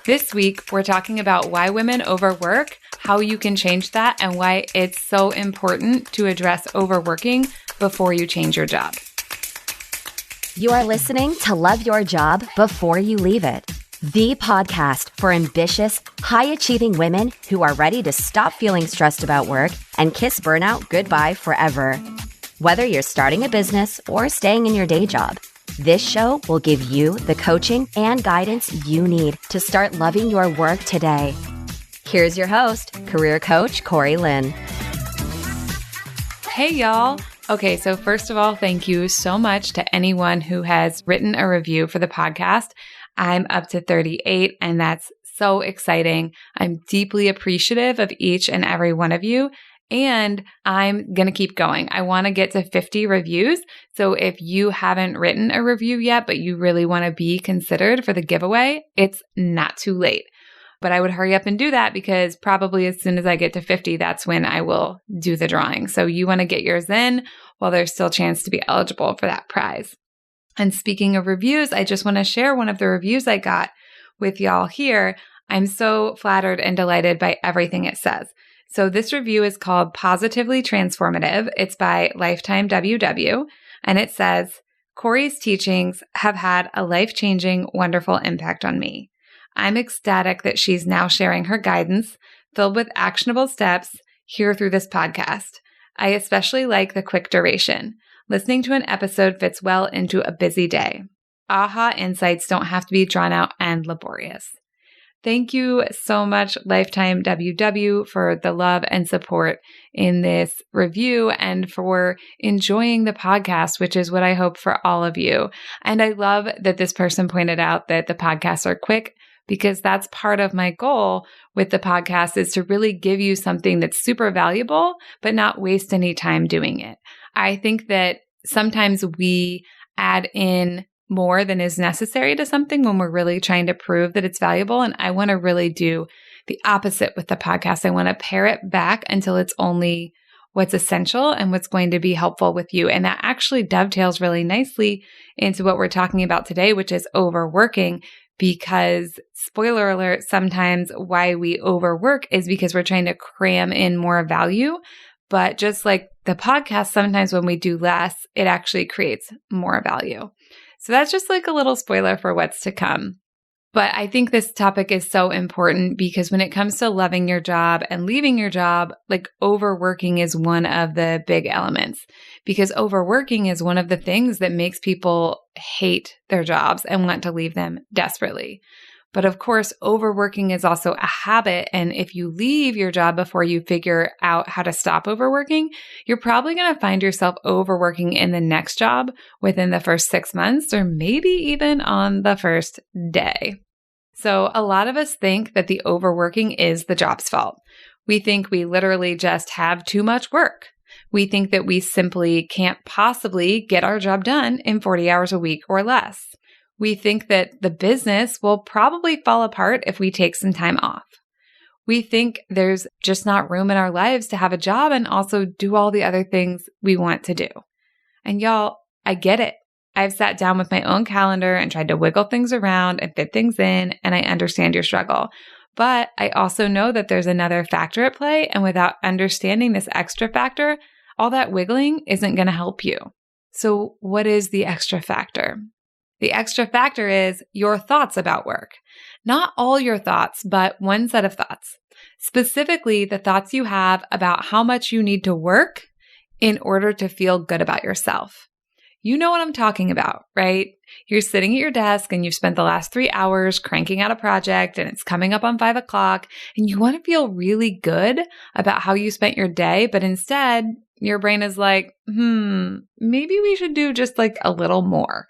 This week, we're talking about why women overwork, how you can change that, and why it's so important to address overworking before you change your job. You are listening to Love Your Job Before You Leave It, the podcast for ambitious, high-achieving women who are ready to stop feeling stressed about work and kiss burnout goodbye forever. Whether you're starting a business or staying in your day job, this show will give you the coaching and guidance you need to start loving your work today. Here's your host, career coach Corey Lynn. Hey, y'all. Okay, so first of all, thank you so much to anyone who has written a review for the podcast. I'm up to 38, and that's so exciting. I'm deeply appreciative of each and every one of you. And I'm going to keep going. I want to get to 50 reviews. So if you haven't written a review yet, but you really want to be considered for the giveaway, it's not too late. But I would hurry up and do that because probably as soon as I get to 50, that's when I will do the drawing. So you want to get yours in while there's still a chance to be eligible for that prize. And speaking of reviews, I just want to share one of the reviews I got with y'all here. I'm so flattered and delighted by everything it says. So this review is called Positively Transformative. It's by Lifetime WW, and it says, Corey's teachings have had a life-changing, wonderful impact on me. I'm ecstatic that she's now sharing her guidance filled with actionable steps here through this podcast. I especially like the quick duration. Listening to an episode fits well into a busy day. Aha insights don't have to be drawn out and laborious. Thank you so much, Lifetime WW, for the love and support in this review and for enjoying the podcast, which is what I hope for all of you. And I love that this person pointed out that the podcasts are quick because that's part of my goal with the podcast is to really give you something that's super valuable, but not waste any time doing it. I think that sometimes we add in more than is necessary to something when we're really trying to prove that it's valuable. And I want to really do the opposite with the podcast. I want to pare it back until it's only what's essential and what's going to be helpful with you. And that actually dovetails really nicely into what we're talking about today, which is overworking. Because spoiler alert, sometimes why we overwork is because we're trying to cram in more value. But just like the podcast, sometimes when we do less, it actually creates more value. So that's just like a little spoiler for what's to come. But I think this topic is so important because when it comes to loving your job and leaving your job, like overworking is one of the big elements because overworking is one of the things that makes people hate their jobs and want to leave them desperately. But of course, overworking is also a habit. And if you leave your job before you figure out how to stop overworking, you're probably going to find yourself overworking in the next job within the first 6 months, or maybe even on the first day. So a lot of us think that the overworking is the job's fault. We think we literally just have too much work. We think that we simply can't possibly get our job done in 40 hours a week or less. We think that the business will probably fall apart if we take some time off. We think there's just not room in our lives to have a job and also do all the other things we want to do. And y'all, I get it. I've sat down with my own calendar and tried to wiggle things around and fit things in, and I understand your struggle. But I also know that there's another factor at play, and without understanding this extra factor, all that wiggling isn't going to help you. So what is the extra factor? The extra factor is your thoughts about work. Not all your thoughts, but one set of thoughts. Specifically, the thoughts you have about how much you need to work in order to feel good about yourself. You know what I'm talking about, right? You're sitting at your desk and you've spent the last 3 hours cranking out a project and it's coming up on 5 o'clock and you want to feel really good about how you spent your day, but instead your brain is like, maybe we should do just like a little more.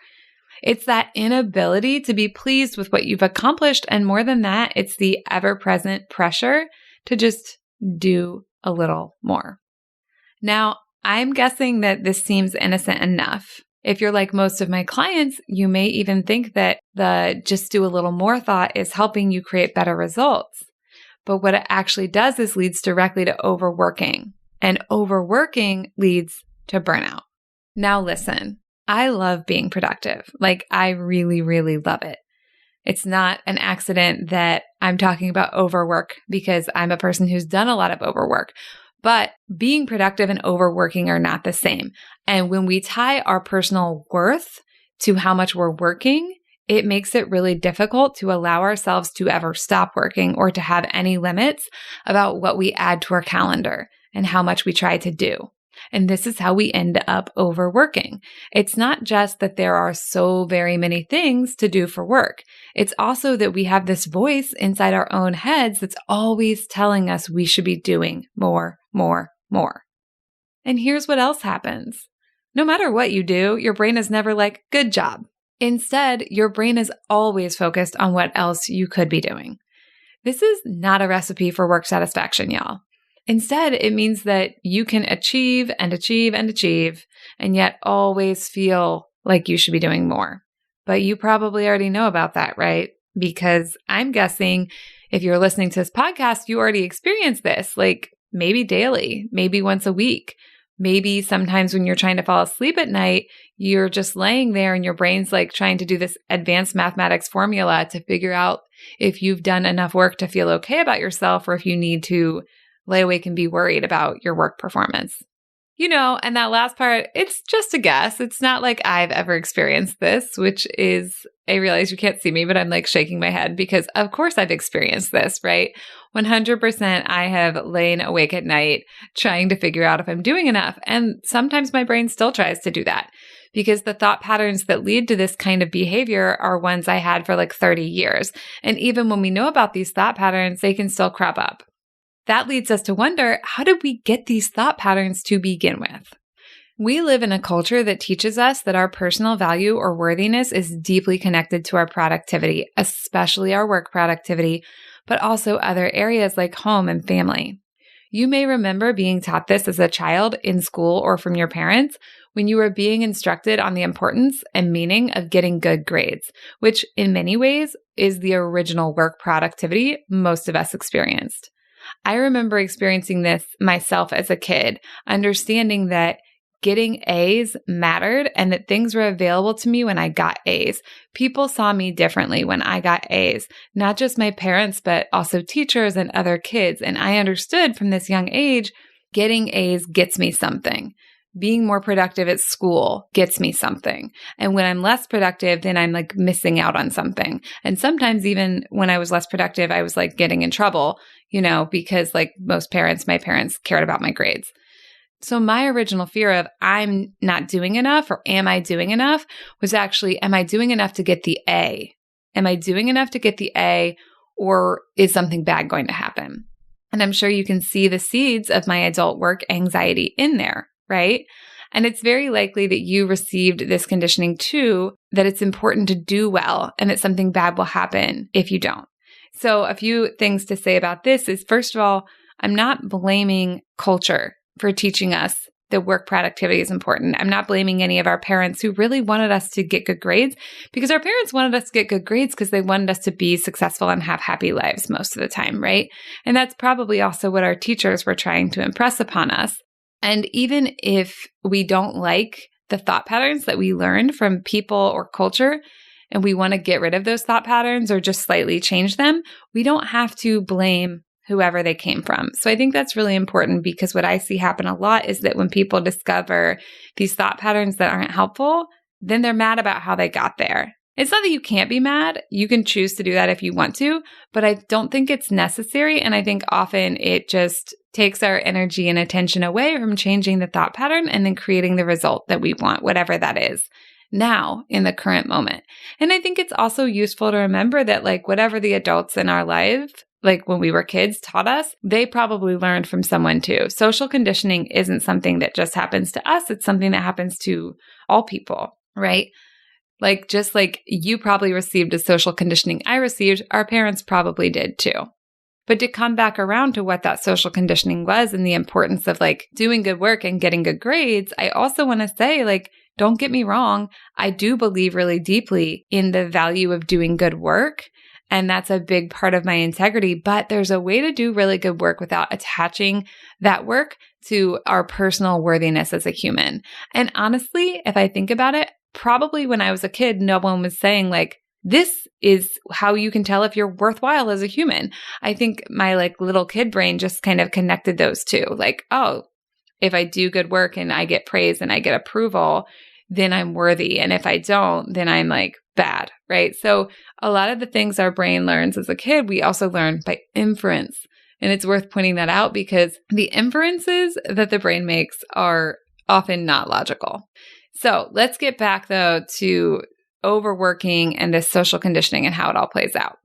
It's that inability to be pleased with what you've accomplished. And more than that, it's the ever-present pressure to just do a little more. Now, I'm guessing that this seems innocent enough. If you're like most of my clients, you may even think that the just do a little more thought is helping you create better results. But what it actually does is leads directly to overworking. And overworking leads to burnout. Now listen. I love being productive. Like I really, really love it. It's not an accident that I'm talking about overwork because I'm a person who's done a lot of overwork. But being productive and overworking are not the same. And when we tie our personal worth to how much we're working, it makes it really difficult to allow ourselves to ever stop working or to have any limits about what we add to our calendar and how much we try to do. And this is how we end up overworking. It's not just that there are so very many things to do for work. It's also that we have this voice inside our own heads that's always telling us we should be doing more, more, more. And here's what else happens. No matter what you do, your brain is never like, good job. Instead, your brain is always focused on what else you could be doing. This is not a recipe for work satisfaction, y'all. Instead, it means that you can achieve and achieve and achieve, and yet always feel like you should be doing more. But you probably already know about that, right? Because I'm guessing if you're listening to this podcast, you already experienced this, like maybe daily, maybe once a week. Maybe sometimes when you're trying to fall asleep at night, you're just laying there and your brain's like trying to do this advanced mathematics formula to figure out if you've done enough work to feel okay about yourself or if you need to lay awake and be worried about your work performance. And that last part, it's just a guess. It's not like I've ever experienced this, which is, I realize you can't see me, but I'm like shaking my head because of course I've experienced this, right? 100% I have lain awake at night trying to figure out if I'm doing enough. And sometimes my brain still tries to do that because the thought patterns that lead to this kind of behavior are ones I had for like 30 years. And even when we know about these thought patterns, they can still crop up. That leads us to wonder, how did we get these thought patterns to begin with? We live in a culture that teaches us that our personal value or worthiness is deeply connected to our productivity, especially our work productivity, but also other areas like home and family. You may remember being taught this as a child in school or from your parents when you were being instructed on the importance and meaning of getting good grades, which in many ways is the original work productivity most of us experienced. I remember experiencing this myself as a kid, understanding that getting A's mattered and that things were available to me when I got A's. People saw me differently when I got A's, not just my parents, but also teachers and other kids. And I understood from this young age, getting A's gets me something. Being more productive at school gets me something. And when I'm less productive, then I'm like missing out on something. And sometimes even when I was less productive, I was like getting in trouble, because like most parents, my parents cared about my grades. So my original fear of I'm not doing enough or am I doing enough was actually, am I doing enough to get the A? Am I doing enough to get the A, or is something bad going to happen? And I'm sure you can see the seeds of my adult work anxiety in there, right? And it's very likely that you received this conditioning too, that it's important to do well and that something bad will happen if you don't. So a few things to say about this is, first of all, I'm not blaming culture for teaching us that work productivity is important. I'm not blaming any of our parents who really wanted us to get good grades, because our parents wanted us to get good grades because they wanted us to be successful and have happy lives most of the time, right? And that's probably also what our teachers were trying to impress upon us. And even if we don't like the thought patterns that we learned from people or culture, and we want to get rid of those thought patterns or just slightly change them, we don't have to blame whoever they came from. So I think that's really important, because what I see happen a lot is that when people discover these thought patterns that aren't helpful, then they're mad about how they got there. It's not that you can't be mad. You can choose to do that if you want to, but I don't think it's necessary. And I think often it just takes our energy and attention away from changing the thought pattern and then creating the result that we want, whatever that is, now in the current moment. And I think it's also useful to remember that like whatever the adults in our life, like when we were kids, taught us, they probably learned from someone too. Social conditioning isn't something that just happens to us. It's something that happens to all people, right? Like just like you probably received the social conditioning I received, our parents probably did too. But to come back around to what that social conditioning was and the importance of like doing good work and getting good grades, I also want to say, like, don't get me wrong, I do believe really deeply in the value of doing good work. And that's a big part of my integrity. But there's a way to do really good work without attaching that work to our personal worthiness as a human. And honestly, if I think about it, probably when I was a kid, no one was saying like, This is how you can tell if you're worthwhile as a human. I think my little kid brain just kind of connected those two. Oh, if I do good work and I get praise and I get approval, then I'm worthy. And if I don't, then I'm bad, right? So a lot of the things our brain learns as a kid, we also learn by inference. And it's worth pointing that out because the inferences that the brain makes are often not logical. So let's get back though to overworking and this social conditioning and how it all plays out.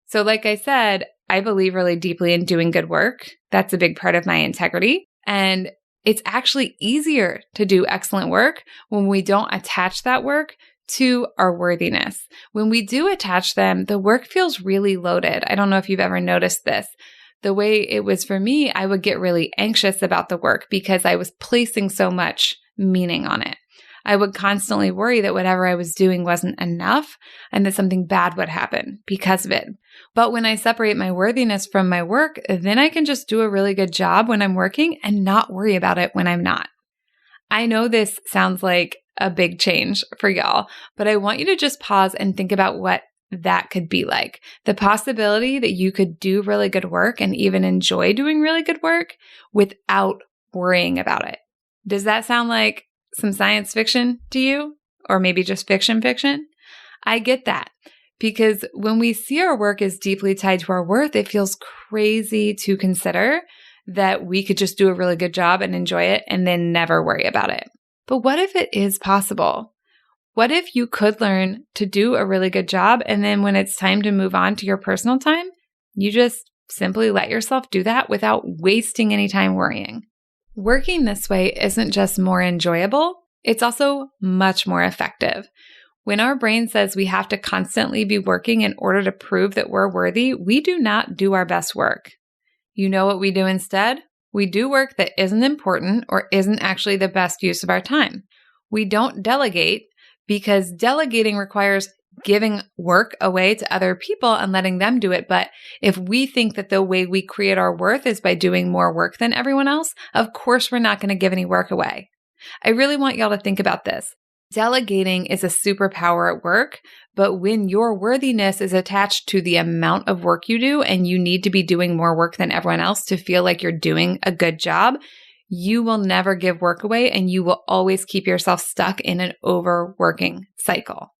So like I said, I believe really deeply in doing good work. That's a big part of my integrity. And it's actually easier to do excellent work when we don't attach that work to our worthiness. When we do attach them, the work feels really loaded. I don't know if you've ever noticed this. The way it was for me, I would get really anxious about the work because I was placing so much meaning on it. I would constantly worry that whatever I was doing wasn't enough and that something bad would happen because of it. But when I separate my worthiness from my work, then I can just do a really good job when I'm working and not worry about it when I'm not. I know this sounds like a big change for y'all, but I want you to just pause and think about what that could be like. The possibility that you could do really good work and even enjoy doing really good work without worrying about it. Does that sound like some science fiction to you? Or maybe just fiction? I get that because when we see our work as deeply tied to our worth, it feels crazy to consider that we could just do a really good job and enjoy it and then never worry about it. But what if it is possible? What if you could learn to do a really good job and then when it's time to move on to your personal time, you just simply let yourself do that without wasting any time worrying? Working this way isn't just more enjoyable, it's also much more effective. When our brain says we have to constantly be working in order to prove that we're worthy, we do not do our best work. You know what we do instead? We do work that isn't important or isn't actually the best use of our time. We don't delegate because delegating requires giving work away to other people and letting them do it. But if we think that the way we create our worth is by doing more work than everyone else, of course we're not going to give any work away. I really want y'all to think about this. Delegating is a superpower at work, but when your worthiness is attached to the amount of work you do and you need to be doing more work than everyone else to feel like you're doing a good job, you will never give work away and you will always keep yourself stuck in an overworking cycle.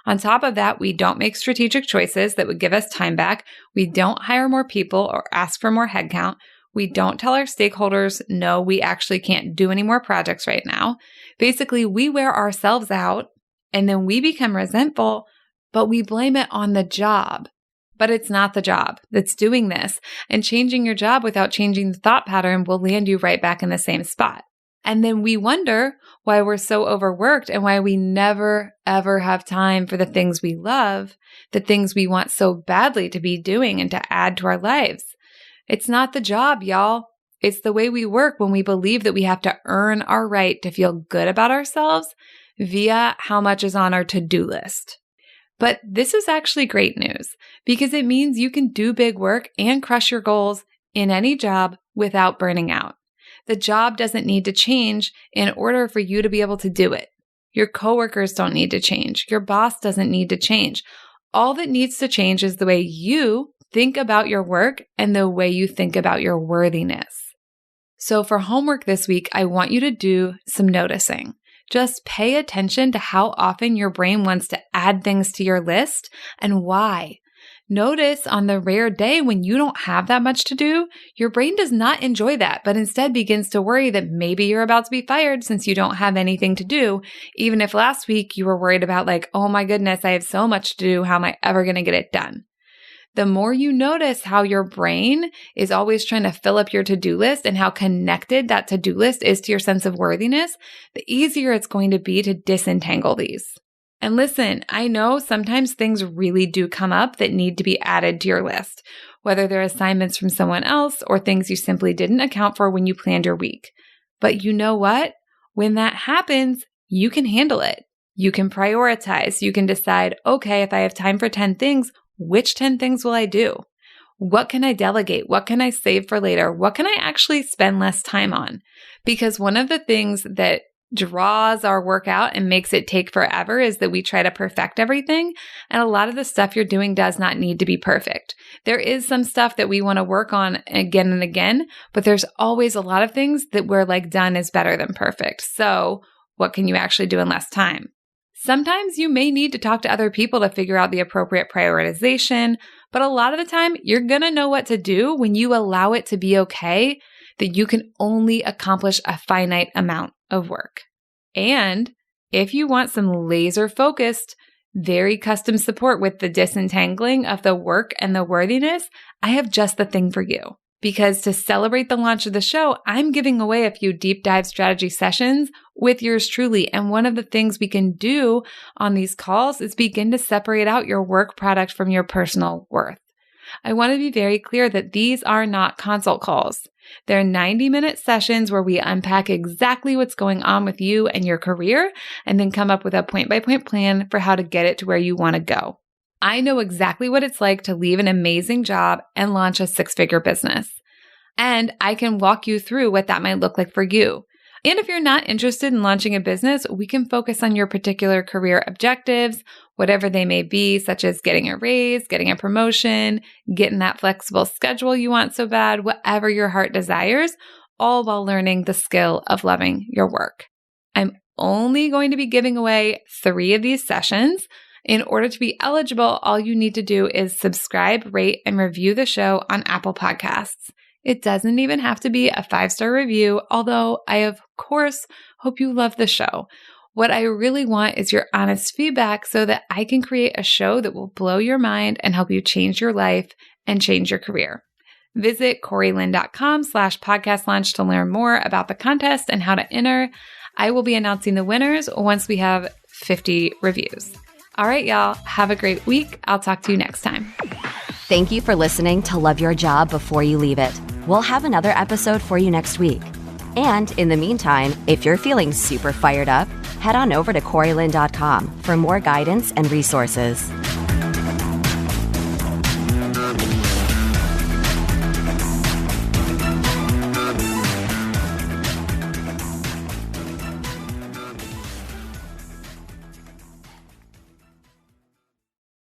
On top of that, we don't make strategic choices that would give us time back. We don't hire more people or ask for more headcount. We don't tell our stakeholders, no, we actually can't do any more projects right now. Basically, we wear ourselves out and then we become resentful, but we blame it on the job. But it's not the job that's doing this. And changing your job without changing the thought pattern will land you right back in the same spot. And then we wonder why we're so overworked and why we never, ever have time for the things we love, the things we want so badly to be doing and to add to our lives. It's not the job, y'all. It's the way we work when we believe that we have to earn our right to feel good about ourselves via how much is on our to-do list. But this is actually great news because it means you can do big work and crush your goals in any job without burning out. The job doesn't need to change in order for you to be able to do it. Your coworkers don't need to change. Your boss doesn't need to change. All that needs to change is the way you think about your work and the way you think about your worthiness. So for homework this week, I want you to do some noticing. Just pay attention to how often your brain wants to add things to your list and why. Notice on the rare day when you don't have that much to do, your brain does not enjoy that, but instead begins to worry that maybe you're about to be fired since you don't have anything to do, even if last week you were worried about oh my goodness, I have so much to do. How am I ever going to get it done? The more you notice how your brain is always trying to fill up your to-do list and how connected that to-do list is to your sense of worthiness, the easier it's going to be to disentangle these. And listen, I know sometimes things really do come up that need to be added to your list, whether they're assignments from someone else or things you simply didn't account for when you planned your week. But you know what? When that happens, you can handle it. You can prioritize. You can decide, okay, if I have time for 10 things, which 10 things will I do? What can I delegate? What can I save for later? What can I actually spend less time on? Because one of the things that draws our work out and makes it take forever is that we try to perfect everything. And a lot of the stuff you're doing does not need to be perfect. There is some stuff that we want to work on again and again, but there's always a lot of things that we're like done is better than perfect. So what can you actually do in less time? Sometimes you may need to talk to other people to figure out the appropriate prioritization, but a lot of the time you're going to know what to do when you allow it to be okay that you can only accomplish a finite amount of work. And if you want some laser-focused, very custom support with the disentangling of the work and the worthiness, I have just the thing for you. Because to celebrate the launch of the show, I'm giving away a few deep dive strategy sessions with yours truly. And one of the things we can do on these calls is begin to separate out your work product from your personal worth. I want to be very clear that these are not consult calls. They're 90-minute sessions where we unpack exactly what's going on with you and your career and then come up with a point-by-point plan for how to get it to where you want to go. I know exactly what it's like to leave an amazing job and launch a 6-figure business. And I can walk you through what that might look like for you. And if you're not interested in launching a business, we can focus on your particular career objectives, whatever they may be, such as getting a raise, getting a promotion, getting that flexible schedule you want so bad, whatever your heart desires, all while learning the skill of loving your work. I'm only going to be giving away 3 of these sessions. In order to be eligible, all you need to do is subscribe, rate, and review the show on Apple Podcasts. It doesn't even have to be a 5-star review, although I, of course, hope you love the show. What I really want is your honest feedback so that I can create a show that will blow your mind and help you change your life and change your career. Visit CoreyLynn.com/podcast launch to learn more about the contest and how to enter. I will be announcing the winners once we have 50 reviews. All right, y'all, have a great week. I'll talk to you next time. Thank you for listening to Love Your Job Before You Leave It. We'll have another episode for you next week. And in the meantime, if you're feeling super fired up, head on over to CoreyLynn.com for more guidance and resources.